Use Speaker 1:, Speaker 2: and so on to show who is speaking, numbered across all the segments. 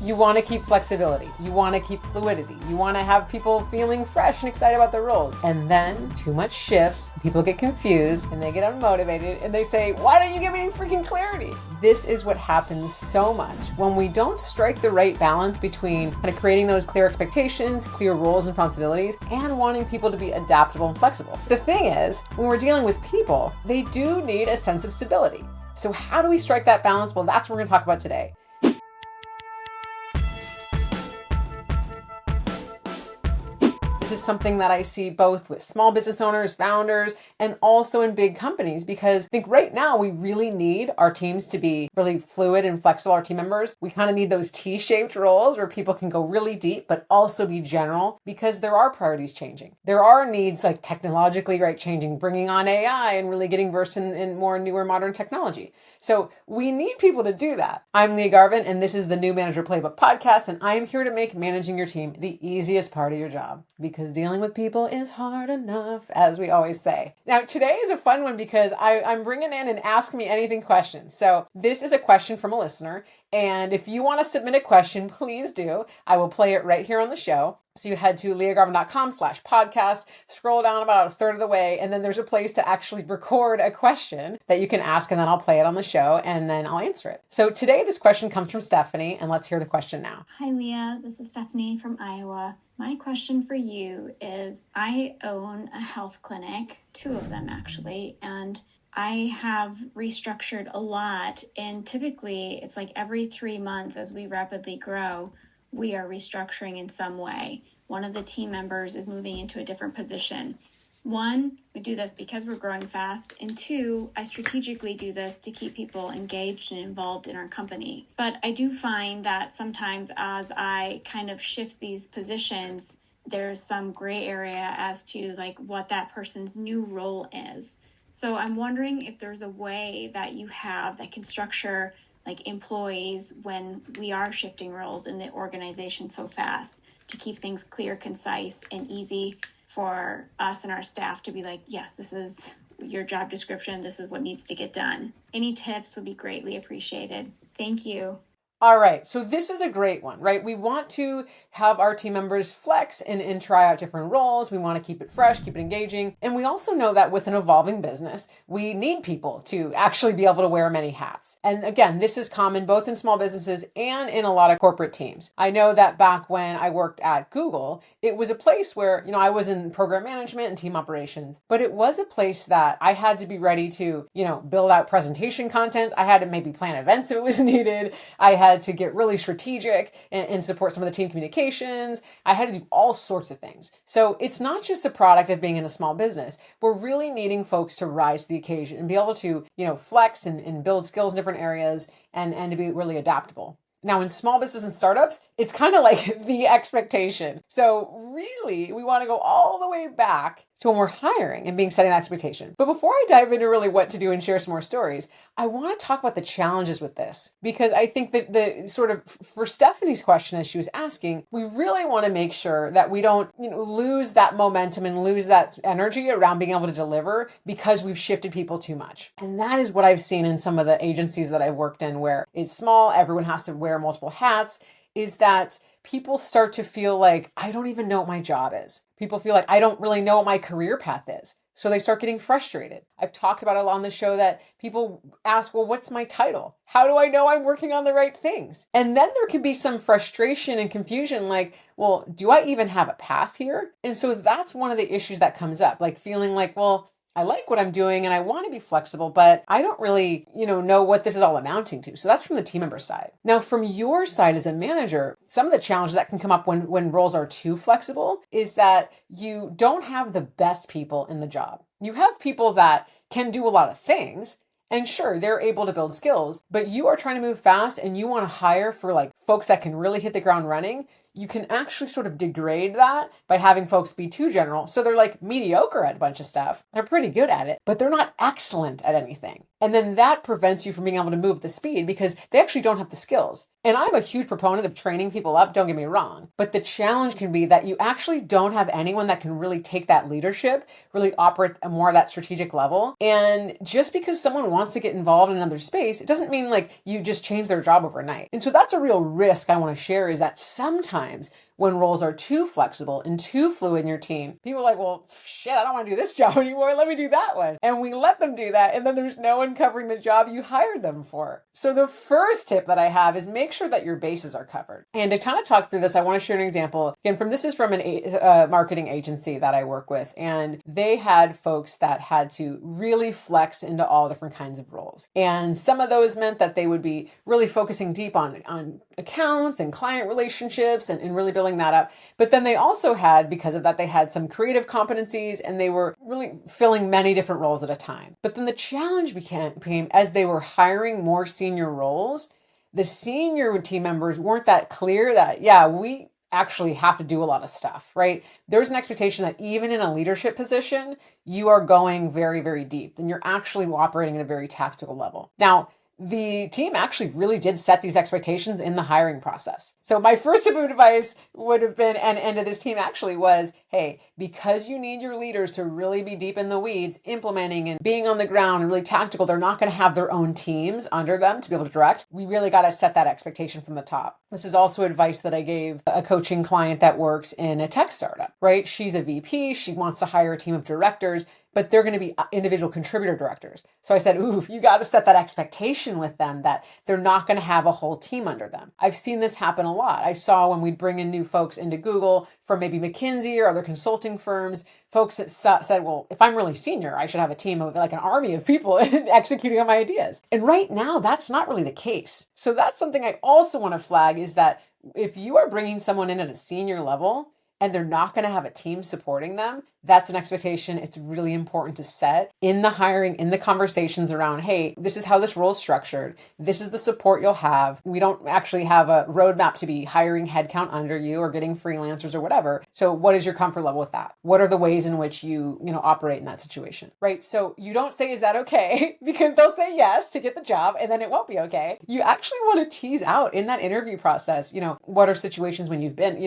Speaker 1: You want to keep flexibility. You want to keep fluidity. You want to have people feeling fresh and excited about their roles. And then too much shifts, people get confused and they get unmotivated and they say, why don't you give me any freaking clarity? This is what happens so much when we don't strike the right balance between kind of creating those clear expectations, clear roles and responsibilities, and wanting people to be adaptable and flexible. The thing is, when we're dealing with people, they do need a sense of stability. So how do we strike that balance? Well, that's what we're going to talk about today. This is something that I see both with small business owners, founders, and also in big companies, because I think right now we really need our teams to be really fluid and flexible, our team members. We kind of need those T-shaped roles where people can go really deep, but also be general, because there are priorities changing. There are needs like technologically, right, changing, bringing on AI and really getting versed in more newer modern technology. So we need people to do that. I'm Lia Garvin, and this is the new Manager Playbook podcast, and I'm here to make managing your team the easiest part of your job, because dealing with people is hard enough, as we always say. Now, today is a fun one because I'm bringing in an Ask Me Anything question. So this is a question from a listener, and if you want to submit a question, please do. I will play it right here on the show. So you head to liagarvin.com/podcast, scroll down about a third of the way, and then there's a place to actually record a question that you can ask, and then I'll play it on the show, and then I'll answer it. So today this question comes from Stephanie, and let's hear the question now.
Speaker 2: Hi, Lia. This is Stephanie from Iowa. My question for you is, I own a health clinic, 2 of them actually, and I have restructured a lot, and typically it's like every 3 months as we rapidly grow, we are restructuring in some way. One of the team members is moving into a different position. 1, we do this because we're growing fast, and 2, I strategically do this to keep people engaged and involved in our company. But I do find that sometimes as I kind of shift these positions, there's some gray area as to like what that person's new role is. So I'm wondering if there's a way that you have that can structure like employees when we are shifting roles in the organization so fast, to keep things clear, concise, and easy for us and our staff to be like, yes, this is your job description. This is what needs to get done. Any tips would be greatly appreciated. Thank you.
Speaker 1: All right, so this is a great one, right? We want to have our team members flex and try out different roles. We want to keep it fresh, keep it engaging. And we also know that with an evolving business, we need people to actually be able to wear many hats. And again, this is common both in small businesses and in a lot of corporate teams. I know that back when I worked at Google, it was a place where, I was in program management and team operations, but it was a place that I had to be ready to, build out presentation content. I had to maybe plan events if it was needed. I had to get really strategic and support some of the team communications. I had to do all sorts of things. So it's not just a product of being in a small business. We're really needing folks to rise to the occasion and be able to, flex and build skills in different areas and to be really adaptable. Now, in small business and startups, it's kind of like the expectation. So really, we want to go all the way back to when we're hiring and setting that expectation. But before I dive into really what to do and share some more stories, I want to talk about the challenges with this, because I think that the sort of, for Stephanie's question, as she was asking, we really want to make sure that we don't, lose that momentum and lose that energy around being able to deliver because we've shifted people too much. And that is what I've seen in some of the agencies that I've worked in, where it's small, everyone has to wear multiple hats, is that people start to feel like, I don't even know what my job is. People feel like, I don't really know what my career path is. So they start getting frustrated. I've talked about it on the show that people ask, well, what's my title? How do I know I'm working on the right things? And then there can be some frustration and confusion, like, well, do I even have a path here? And so that's one of the issues that comes up, like feeling like, well, I like what I'm doing and I want to be flexible, but I don't really, know what this is all amounting to. So that's from the team member side. Now, from your side as a manager, some of the challenges that can come up when roles are too flexible is that you don't have the best people in the job. You have people that can do a lot of things. And sure, they're able to build skills, but you are trying to move fast and you want to hire for like folks that can really hit the ground running. You can actually sort of degrade that by having folks be too general. So they're like mediocre at a bunch of stuff. They're pretty good at it, but they're not excellent at anything. And then that prevents you from being able to move at the speed because they actually don't have the skills. And I'm a huge proponent of training people up, don't get me wrong. But the challenge can be that you actually don't have anyone that can really take that leadership, really operate at more of that strategic level. And just because someone wants to get involved in another space, it doesn't mean like you just change their job overnight. And so that's a real risk I want to share, is that sometimes when roles are too flexible and too fluid in your team, people are like, well, shit, I don't want to do this job anymore. Let me do that one. And we let them do that. And then there's no one covering the job you hired them for. So the first tip that I have is make sure that your bases are covered. And to kind of talk through this, I want to share an example. Again, this is from a marketing agency that I work with. And they had folks that had to really flex into all different kinds of roles. And some of those meant that they would be really focusing deep on accounts and client relationships and really building that up. But then they also had, because of that, they had some creative competencies and they were really filling many different roles at a time. But then the challenge became as they were hiring more senior roles, the senior team members weren't that clear that, yeah, we actually have to do a lot of stuff, right? There's an expectation that even in a leadership position, you are going very, very deep and you're actually operating at a very tactical level. Now, the team actually really did set these expectations in the hiring process. So my first tip of advice would have been, and to this team actually was, hey, because you need your leaders to really be deep in the weeds, implementing and being on the ground and really tactical, they're not going to have their own teams under them to be able to direct. We really got to set that expectation from the top. This is also advice that I gave a coaching client that works in a tech startup, right? She's a VP. She wants to hire a team of directors, but they're going to be individual contributor directors. So I said, ooh, you got to set that expectation with them that they're not going to have a whole team under them. I've seen this happen a lot. I saw when we'd bring in new folks into Google from maybe McKinsey or other consulting firms, folks that said, well, if I'm really senior, I should have a team of like an army of people executing on my ideas. And right now, that's not really the case. So that's something I also want to flag, is that if you are bringing someone in at a senior level and they're not going to have a team supporting them, that's an expectation it's really important to set in the hiring, in the conversations around, hey, this is how this role is structured. This is the support you'll have. We don't actually have a roadmap to be hiring headcount under you or getting freelancers or whatever. So what is your comfort level with that? What are the ways in which you operate in that situation, right? So you don't say, is that okay? Because they'll say yes to get the job and then it won't be okay. You actually want to tease out in that interview process, what are situations when you've been,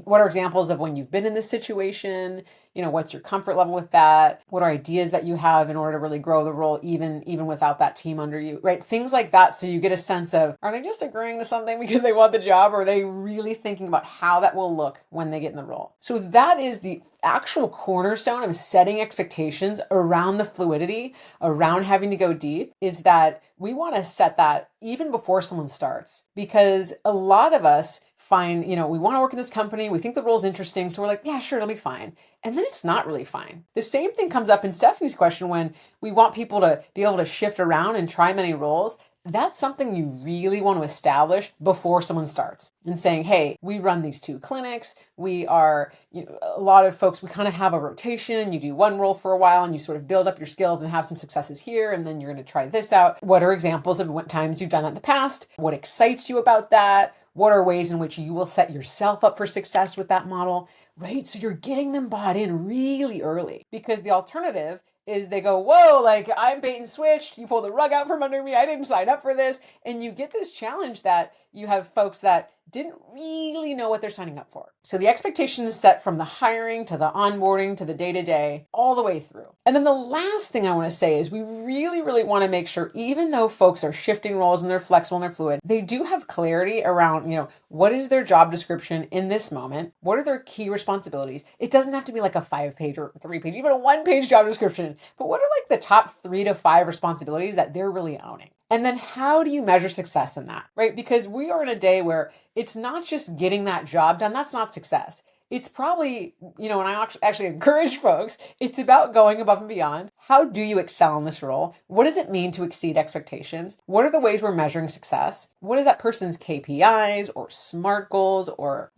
Speaker 1: what are examples of when you've been in this situation? What's your comfort level with that? What are ideas that you have in order to really grow the role, even without that team under you, right? Things like that. So you get a sense of, are they just agreeing to something because they want the job? Or are they really thinking about how that will look when they get in the role? So that is the actual cornerstone of setting expectations around the fluidity, around having to go deep, is that we want to set that even before someone starts, because a lot of us find, we want to work in this company. We think the role's interesting. So we're like, yeah, sure, it'll be fine. And then it's not really fine. The same thing comes up in Stephanie's question when we want people to be able to shift around and try many roles. That's something you really want to establish before someone starts, and saying, hey, we run these 2 clinics. We are, a lot of folks, we kind of have a rotation. You do one role for a while and you sort of build up your skills and have some successes here. And then you're going to try this out. What are examples of what times you've done that in the past? What excites you about that? What are ways in which you will set yourself up for success with that model, right? So you're getting them bought in really early, because the alternative is they go, whoa, like I'm bait and switched. You pull the rug out from under me. I didn't sign up for this. And you get this challenge that you have folks that didn't really know what they're signing up for. So the expectation is set from the hiring to the onboarding to the day-to-day, all the way through. And then the last thing I want to say is we really, really want to make sure, even though folks are shifting roles and they're flexible and they're fluid, they do have clarity around, what is their job description in this moment? What are their key responsibilities? It doesn't have to be like a 5-page or 3-page, even a 1-page job description, but what are like the top 3 to 5 responsibilities that they're really owning? And then how do you measure success in that, right? Because we are in a day where it's not just getting that job done. That's not success. It's probably, and I actually encourage folks, it's about going above and beyond. How do you excel in this role? What does it mean to exceed expectations? What are the ways we're measuring success? What is that person's KPIs or SMART goals or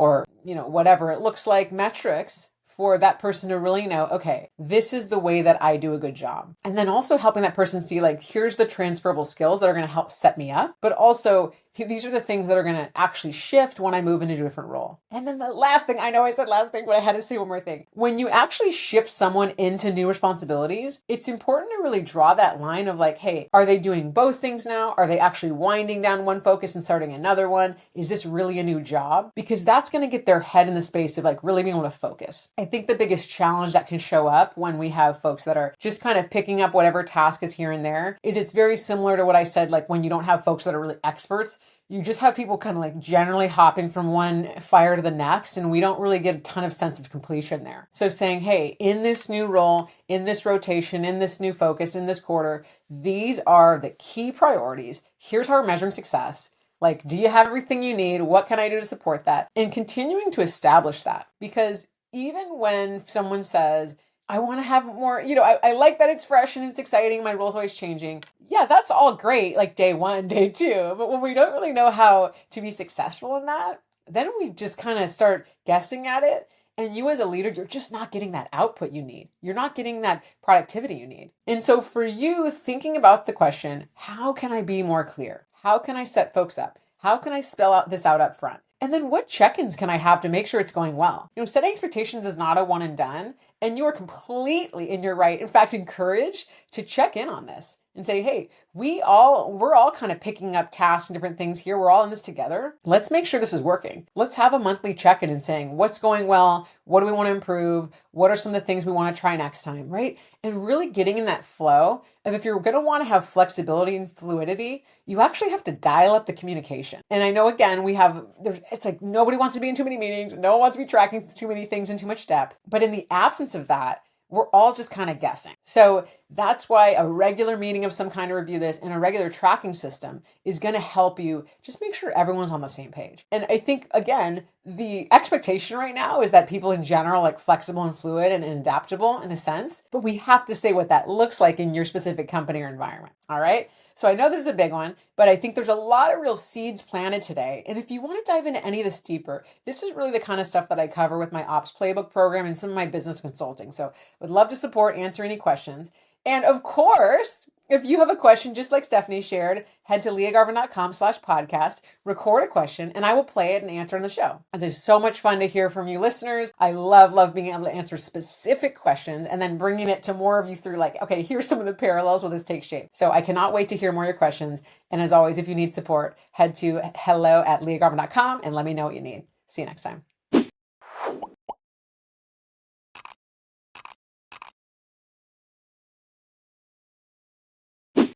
Speaker 1: whatever it looks like, metrics, for that person to really know, okay, this is the way that I do a good job. And then also helping that person see, like, here's the transferable skills that are going to help set me up, but also These are the things that are going to actually shift when I move into a different role. And then the last thing, I know I said last thing, but I had to say one more thing. When you actually shift someone into new responsibilities, it's important to really draw that line of like, hey, are they doing both things now? Are they actually winding down one focus and starting another one? Is this really a new job? Because that's going to get their head in the space of like really being able to focus. I think the biggest challenge that can show up when we have folks that are just kind of picking up whatever task is here and there is it's very similar to what I said, like when you don't have folks that are really experts, you just have people kind of like generally hopping from one fire to the next, and we don't really get a ton of sense of completion there. So saying, hey, in this new role, in this rotation, in this new focus, in this quarter, these are the key priorities. Here's how we're measuring success. Like, do you have everything you need? What can I do to support that? And continuing to establish that. Because even when someone says, I want to have more, I like that it's fresh and it's exciting. My role's always changing. Yeah, that's all great, like day one, day two. But when we don't really know how to be successful in that, then we just kind of start guessing at it. And you as a leader, you're just not getting that output you need. You're not getting that productivity you need. And so for you, thinking about the question, how can I be more clear? How can I set folks up? How can I spell out this out up front? And then what check-ins can I have to make sure it's going well? Setting expectations is not a one and done, and you are completely in your right. In fact, encouraged to check in on this and say, hey, we're all kind of picking up tasks and different things here. We're all in this together. Let's make sure this is working. Let's have a monthly check-in and saying, what's going well? What do we want to improve? What are some of the things we want to try next time, right? And really getting in that flow of if you're going to want to have flexibility and fluidity, you actually have to dial up the communication. And I know, again, it's like nobody wants to be in too many meetings. No one wants to be tracking too many things in too much depth. But in the absence of that, we're all just kind of guessing. So that's why a regular meeting of some kind to review this and a regular tracking system is going to help you just make sure everyone's on the same page. And I think, again, the expectation right now is that people in general like flexible and fluid and adaptable in a sense, but we have to say what that looks like in your specific company or environment. All right. So I know this is a big one, but I think there's a lot of real seeds planted today. And if you want to dive into any of this deeper, this is really the kind of stuff that I cover with my Ops Playbook program and some of my business consulting. So would love to support, answer any questions. And of course, if you have a question, just like Stephanie shared, head to liagarvin.com/podcast, record a question, and I will play it and answer on the show. And it's so much fun to hear from you listeners. I love being able to answer specific questions and then bringing it to more of you through like, okay, here's some of the parallels where this takes shape. So I cannot wait to hear more of your questions. And as always, if you need support, head to hello@liagarvin.com and let me know what you need. See you next time.